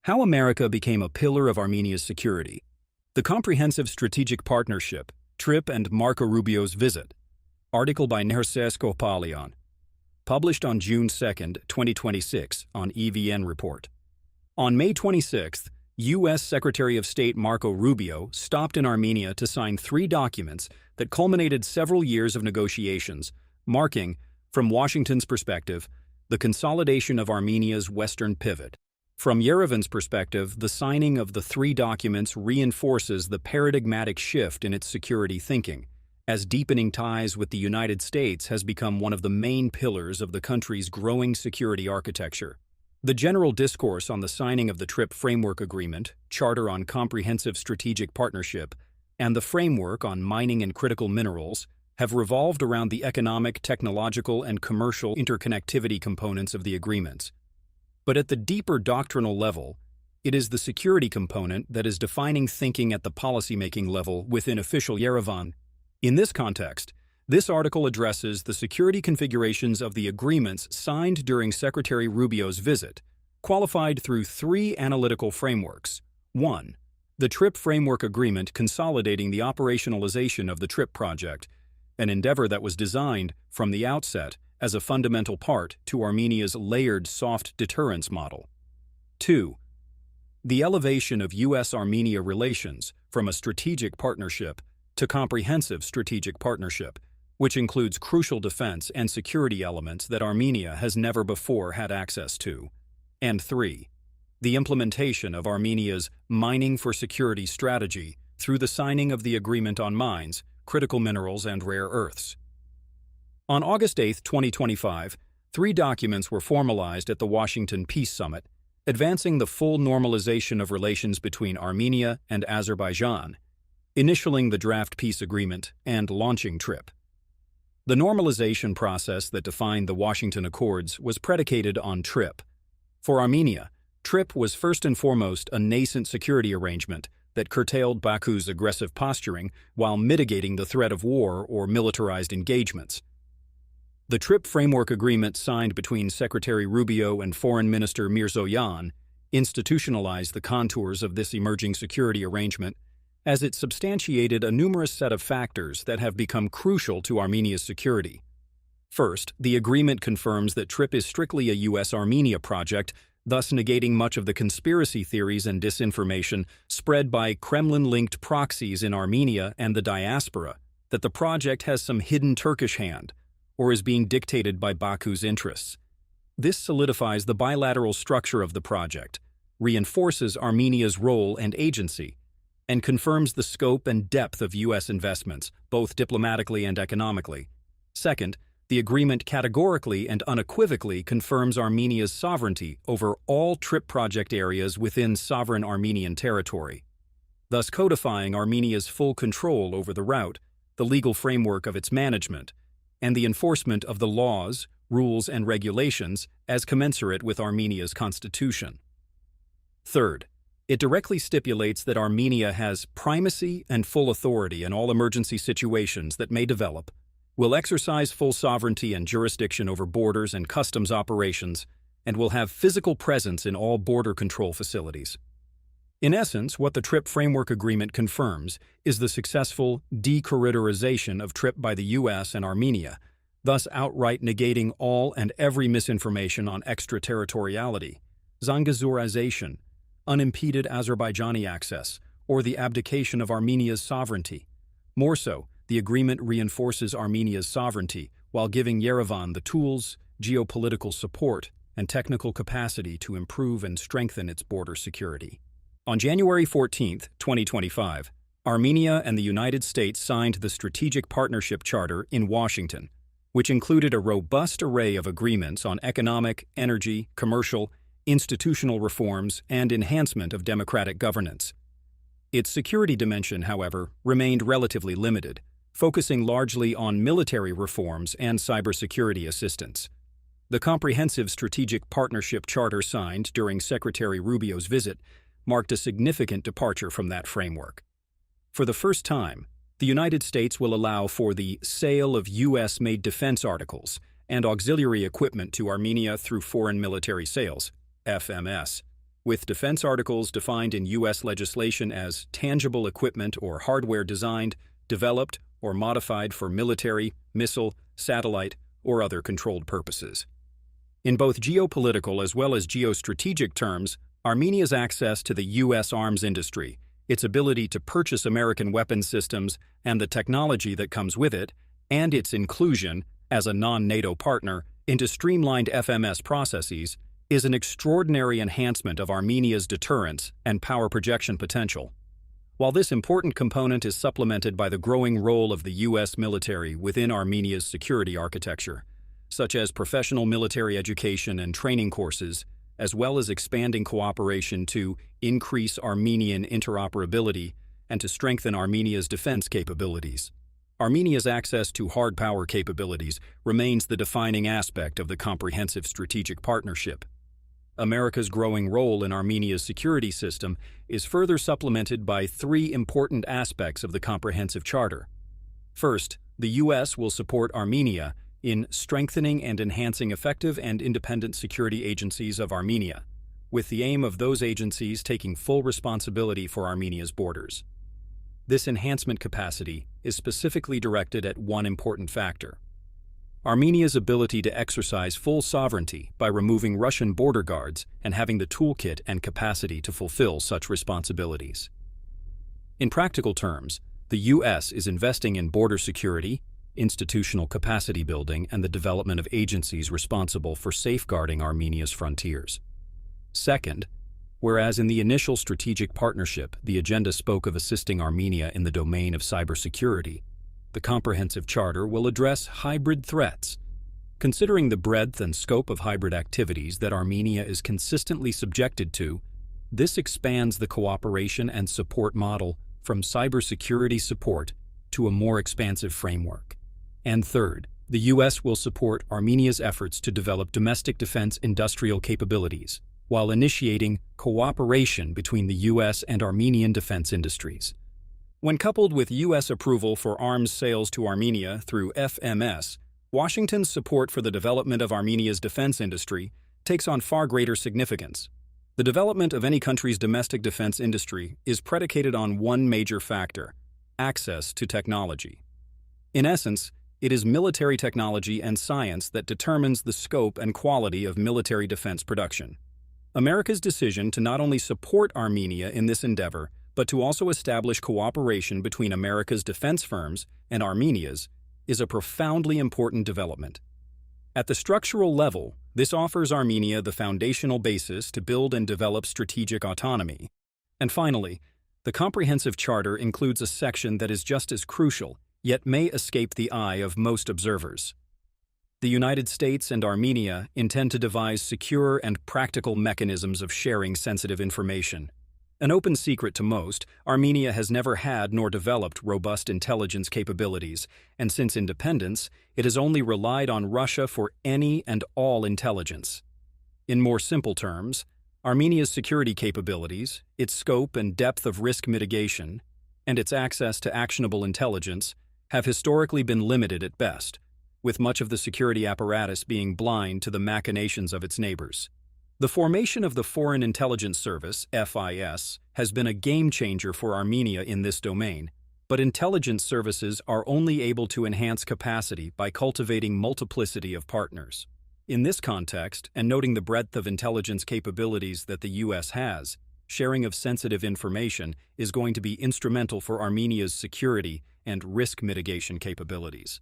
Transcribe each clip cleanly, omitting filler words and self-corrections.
How America became a pillar of Armenia's security. The Comprehensive Strategic Partnership, TRIPP and Marco Rubio's visit. Article by Nerses Kopalyan. Published on June 2, 2026 on EVN Report. On May 26, U.S. Secretary of State Marco Rubio stopped in Armenia to sign 3 documents that culminated several years of negotiations, marking, from Washington's perspective, the consolidation of Armenia's western pivot. From Yerevan's perspective, the signing of the 3 documents reinforces the paradigmatic shift in its security thinking, as deepening ties with the United States has become one of the main pillars of the country's growing security architecture. The general discourse on the signing of the TRIPP Framework Agreement, Charter on Comprehensive Strategic Partnership, and the Framework on Mining and Critical Minerals have revolved around the economic, technological, and commercial interconnectivity components of the agreements. But at the deeper doctrinal level, it is the security component that is defining thinking at the policymaking level within official Yerevan. In this context, this article addresses the security configurations of the agreements signed during Secretary Rubio's visit, qualified through 3 analytical frameworks. 1. The TRIPP Framework Agreement consolidating the operationalization of the TRIPP project, an endeavor that was designed, from the outset, as a fundamental part to Armenia's layered soft deterrence model. 2. The elevation of U.S. Armenia relations from a strategic partnership to comprehensive strategic partnership, which includes crucial defense and security elements that Armenia has never before had access to. And 3. The implementation of Armenia's mining for security strategy through the signing of the Agreement on Mines, Critical Minerals, and Rare Earths. On August 8, 2025, 3 documents were formalized at the Washington Peace Summit, advancing the full normalization of relations between Armenia and Azerbaijan, initialing the draft peace agreement, and launching TRIPP. The normalization process that defined the Washington Accords was predicated on TRIPP. For Armenia, TRIPP was first and foremost a nascent security arrangement that curtailed Baku's aggressive posturing while mitigating the threat of war or militarized engagements. The TRIPP Framework Agreement signed between Secretary Rubio and Foreign Minister Mirzoyan institutionalized the contours of this emerging security arrangement, as it substantiated a numerous set of factors that have become crucial to Armenia's security. First, the agreement confirms that TRIPP is strictly a U.S. Armenia project, thus negating much of the conspiracy theories and disinformation spread by Kremlin-linked proxies in Armenia and the diaspora that the project has some hidden Turkish hand or is being dictated by Baku's interests. This solidifies the bilateral structure of the project, reinforces Armenia's role and agency, and confirms the scope and depth of U.S. investments, both diplomatically and economically. Second, the agreement categorically and unequivocally confirms Armenia's sovereignty over all TRIPP project areas within sovereign Armenian territory, thus codifying Armenia's full control over the route, the legal framework of its management, and the enforcement of the laws, rules, and regulations as commensurate with Armenia's constitution. Third, it directly stipulates that Armenia has primacy and full authority in all emergency situations that may develop, will exercise full sovereignty and jurisdiction over borders and customs operations, and will have physical presence in all border control facilities. In essence, what the TRIPP Framework Agreement confirms is the successful de-corridorization of TRIPP by the U.S. and Armenia, thus outright negating all and every misinformation on extraterritoriality, Zangazurization, unimpeded Azerbaijani access, or the abdication of Armenia's sovereignty. More so, the agreement reinforces Armenia's sovereignty while giving Yerevan the tools, geopolitical support, and technical capacity to improve and strengthen its border security. On January 14, 2025, Armenia and the United States signed the Strategic Partnership Charter in Washington, which included a robust array of agreements on economic, energy, commercial, institutional reforms, and enhancement of democratic governance. Its security dimension, however, remained relatively limited, focusing largely on military reforms and cybersecurity assistance. The Comprehensive Strategic Partnership Charter signed during Secretary Rubio's visit marked a significant departure from that framework. For the first time, the United States will allow for the sale of U.S.-made defense articles and auxiliary equipment to Armenia through foreign military sales, FMS, with defense articles defined in U.S. legislation as tangible equipment or hardware designed, developed, or modified for military, missile, satellite, or other controlled purposes. In both geopolitical as well as geostrategic terms, Armenia's access to the U.S. arms industry, its ability to purchase American weapons systems and the technology that comes with it, and its inclusion, as a non-NATO partner, into streamlined FMS processes, is an extraordinary enhancement of Armenia's deterrence and power projection potential. While this important component is supplemented by the growing role of the U.S. military within Armenia's security architecture, such as professional military education and training courses, as well as expanding cooperation to increase Armenian interoperability and to strengthen Armenia's defense capabilities. Armenia's access to hard power capabilities remains the defining aspect of the comprehensive strategic partnership. America's growing role in Armenia's security system is further supplemented by three important aspects of the comprehensive charter. First, the U.S. will support Armenia in strengthening and enhancing effective and independent security agencies of Armenia, with the aim of those agencies taking full responsibility for Armenia's borders. This enhancement capacity is specifically directed at one important factor: Armenia's ability to exercise full sovereignty by removing Russian border guards and having the toolkit and capacity to fulfill such responsibilities. In practical terms, the U.S. is investing in border security, institutional capacity building, and the development of agencies responsible for safeguarding Armenia's frontiers. Second, whereas in the initial strategic partnership, the agenda spoke of assisting Armenia in the domain of cybersecurity, the comprehensive charter will address hybrid threats. Considering the breadth and scope of hybrid activities that Armenia is consistently subjected to, this expands the cooperation and support model from cybersecurity support to a more expansive framework. And third, the U.S. will support Armenia's efforts to develop domestic defense industrial capabilities, while initiating cooperation between the U.S. and Armenian defense industries. When coupled with U.S. approval for arms sales to Armenia through FMS, Washington's support for the development of Armenia's defense industry takes on far greater significance. The development of any country's domestic defense industry is predicated on one major factor: access to technology. In essence, it is military technology and science that determines the scope and quality of military defense production. America's decision to not only support Armenia in this endeavor, but to also establish cooperation between America's defense firms and Armenia's is a profoundly important development. At the structural level, this offers Armenia the foundational basis to build and develop strategic autonomy. And finally, the comprehensive charter includes a section that is just as crucial, yet may escape the eye of most observers. The United States and Armenia intend to devise secure and practical mechanisms of sharing sensitive information. An open secret to most, Armenia has never had nor developed robust intelligence capabilities, and since independence, it has only relied on Russia for any and all intelligence. In more simple terms, Armenia's security capabilities, its scope and depth of risk mitigation, and its access to actionable intelligence have historically been limited at best, with much of the security apparatus being blind to the machinations of its neighbors. The formation of the Foreign Intelligence Service, FIS, has been a game-changer for Armenia in this domain, but intelligence services are only able to enhance capacity by cultivating multiplicity of partners. In this context, and noting the breadth of intelligence capabilities that the U.S. has, sharing of sensitive information is going to be instrumental for Armenia's security and risk mitigation capabilities.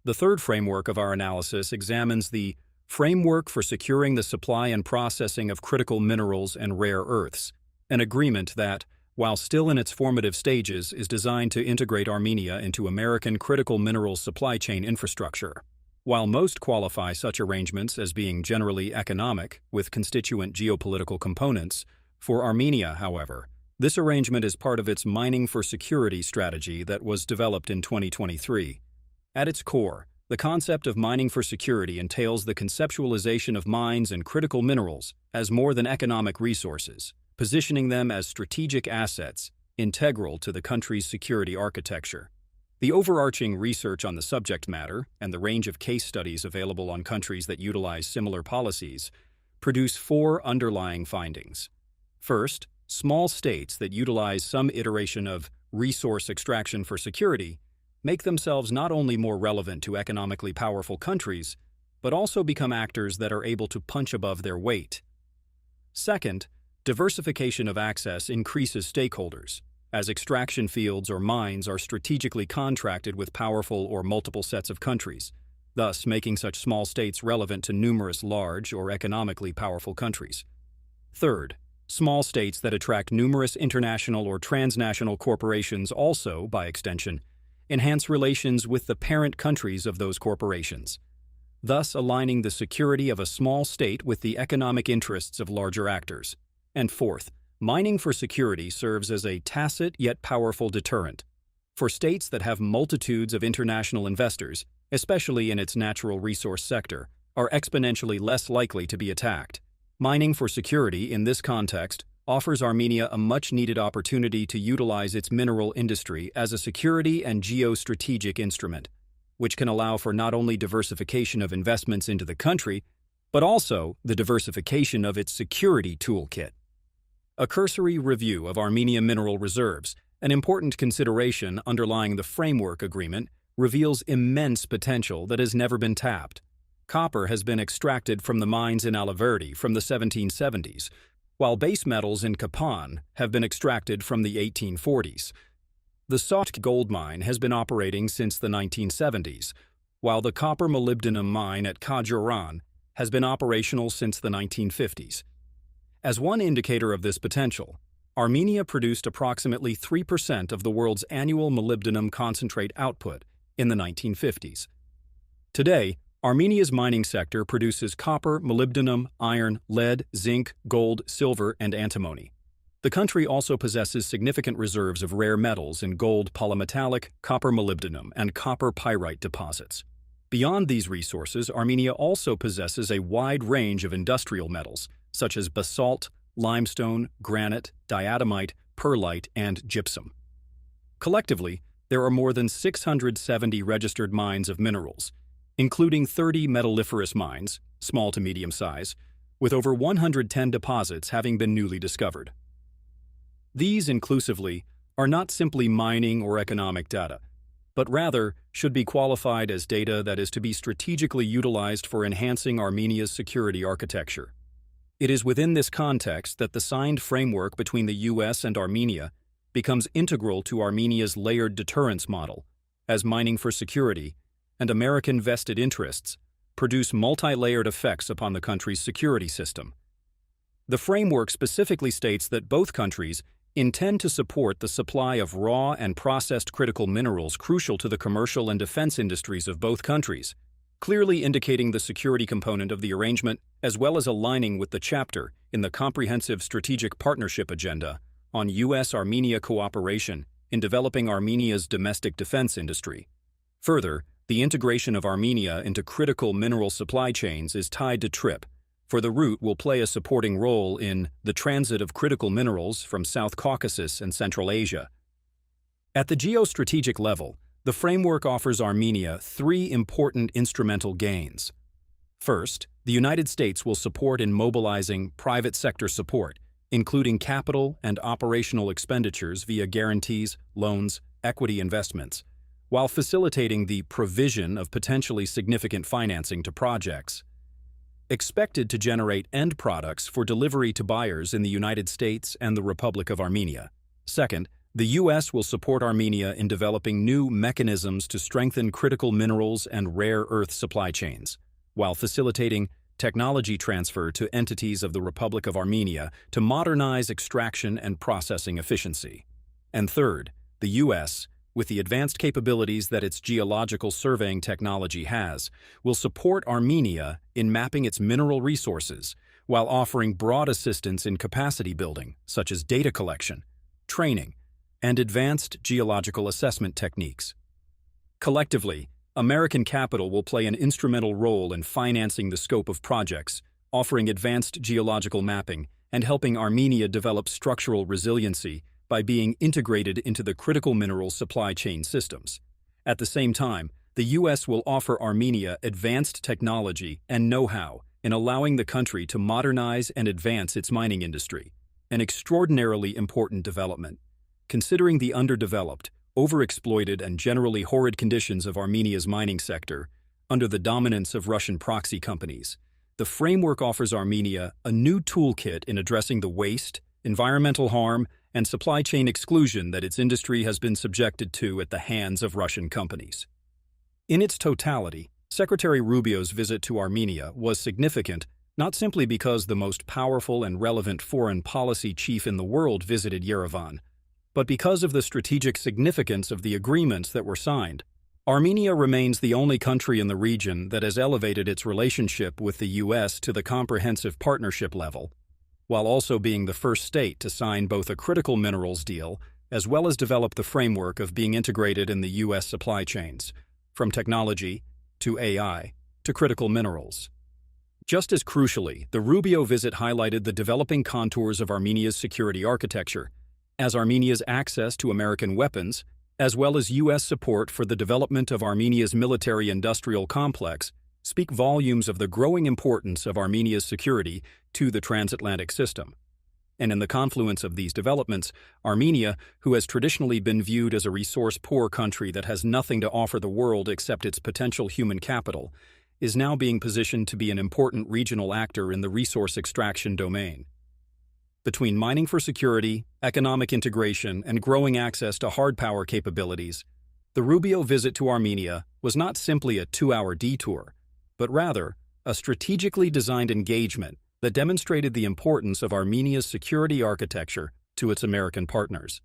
The third framework of our analysis examines the Framework for Securing the Supply and Processing of Critical Minerals and Rare Earths, an agreement that, while still in its formative stages, is designed to integrate Armenia into American critical minerals supply chain infrastructure. While most qualify such arrangements as being generally economic, with constituent geopolitical components, for Armenia, however, this arrangement is part of its Mining for Security strategy that was developed in 2023. At its core, the concept of mining for security entails the conceptualization of mines and critical minerals as more than economic resources, positioning them as strategic assets integral to the country's security architecture. The overarching research on the subject matter and the range of case studies available on countries that utilize similar policies produce four underlying findings. First, small states that utilize some iteration of resource extraction for security make themselves not only more relevant to economically powerful countries, but also become actors that are able to punch above their weight. Second, diversification of access increases stakeholders, as extraction fields or mines are strategically contracted with powerful or multiple sets of countries, thus making such small states relevant to numerous large or economically powerful countries. Third, small states that attract numerous international or transnational corporations also, by extension, enhance relations with the parent countries of those corporations, thus aligning the security of a small state with the economic interests of larger actors. And fourth, mining for security serves as a tacit yet powerful deterrent. For states that have multitudes of international investors, especially in its natural resource sector, are exponentially less likely to be attacked. Mining for security, in this context, offers Armenia a much-needed opportunity to utilize its mineral industry as a security and geostrategic instrument, which can allow for not only diversification of investments into the country, but also the diversification of its security toolkit. A cursory review of Armenia mineral reserves, an important consideration underlying the framework agreement, reveals immense potential that has never been tapped. Copper has been extracted from the mines in Alaverdi from the 1770s, while base metals in Kapan have been extracted from the 1840s. The Sot gold mine has been operating since the 1970s, while the copper-molybdenum mine at Kajuran has been operational since the 1950s. As one indicator of this potential, Armenia produced approximately 3% of the world's annual molybdenum concentrate output in the 1950s. Today, Armenia's mining sector produces copper, molybdenum, iron, lead, zinc, gold, silver, and antimony. The country also possesses significant reserves of rare metals in gold polymetallic, copper molybdenum, and copper pyrite deposits. Beyond these resources, Armenia also possesses a wide range of industrial metals, such as basalt, limestone, granite, diatomite, perlite, and gypsum. Collectively, there are more than 670 registered mines of minerals, including 30 metalliferous mines, small to medium size, with over 110 deposits having been newly discovered. These inclusively are not simply mining or economic data, but rather should be qualified as data that is to be strategically utilized for enhancing Armenia's security architecture. It is within this context that the signed framework between the U.S. and Armenia becomes integral to Armenia's layered deterrence model, as mining for security and American vested interests produce multi-layered effects upon the country's security system. The framework specifically states that both countries intend to support the supply of raw and processed critical minerals crucial to the commercial and defense industries of both countries, clearly indicating the security component of the arrangement as well as aligning with the chapter in the Comprehensive Strategic Partnership Agenda on U.S. Armenia cooperation in developing Armenia's domestic defense industry. Further, the integration of Armenia into critical mineral supply chains is tied to TRIPP, for the route will play a supporting role in the transit of critical minerals from South Caucasus and Central Asia. At the geostrategic level, the framework offers Armenia three important instrumental gains. First, the United States will support in mobilizing private sector support, including capital and operational expenditures via guarantees, loans, equity investments, while facilitating the provision of potentially significant financing to projects expected to generate end products for delivery to buyers in the United States and the Republic of Armenia. Second, the U.S. will support Armenia in developing new mechanisms to strengthen critical minerals and rare earth supply chains, while facilitating technology transfer to entities of the Republic of Armenia to modernize extraction and processing efficiency. And third, the U.S., with the advanced capabilities that its geological surveying technology has, will support Armenia in mapping its mineral resources while offering broad assistance in capacity building, such as data collection, training, and advanced geological assessment techniques. Collectively, American capital will play an instrumental role in financing the scope of projects, offering advanced geological mapping, and helping Armenia develop structural resiliency by being integrated into the critical mineral supply chain systems. At the same time, the U.S. will offer Armenia advanced technology and know-how in allowing the country to modernize and advance its mining industry. an extraordinarily important development, considering the underdeveloped, overexploited, and generally horrid conditions of Armenia's mining sector under the dominance of Russian proxy companies. The framework offers Armenia a new toolkit in addressing the waste, environmental harm, and supply chain exclusion that its industry has been subjected to at the hands of Russian companies. In its totality, Secretary Rubio's visit to Armenia was significant not simply because the most powerful and relevant foreign policy chief in the world visited Yerevan, but because of the strategic significance of the agreements that were signed. Armenia remains the only country in the region that has elevated its relationship with the U.S. to the comprehensive partnership level, while also being the first state to sign both a critical minerals deal as well as develop the framework of being integrated in the U.S. supply chains, from technology to AI to critical minerals. Just as crucially, the Rubio visit highlighted the developing contours of Armenia's security architecture, as Armenia's access to American weapons, as well as U.S. support for the development of Armenia's military-industrial complex, speak volumes of the growing importance of Armenia's security to the transatlantic system. And in the confluence of these developments, Armenia, who has traditionally been viewed as a resource-poor country that has nothing to offer the world except its potential human capital, is now being positioned to be an important regional actor in the resource extraction domain. Between mining for security, economic integration, and growing access to hard power capabilities, the Rubio visit to Armenia was not simply a 2-hour detour, but rather a strategically designed engagement that demonstrated the importance of Armenia's security architecture to its American partners.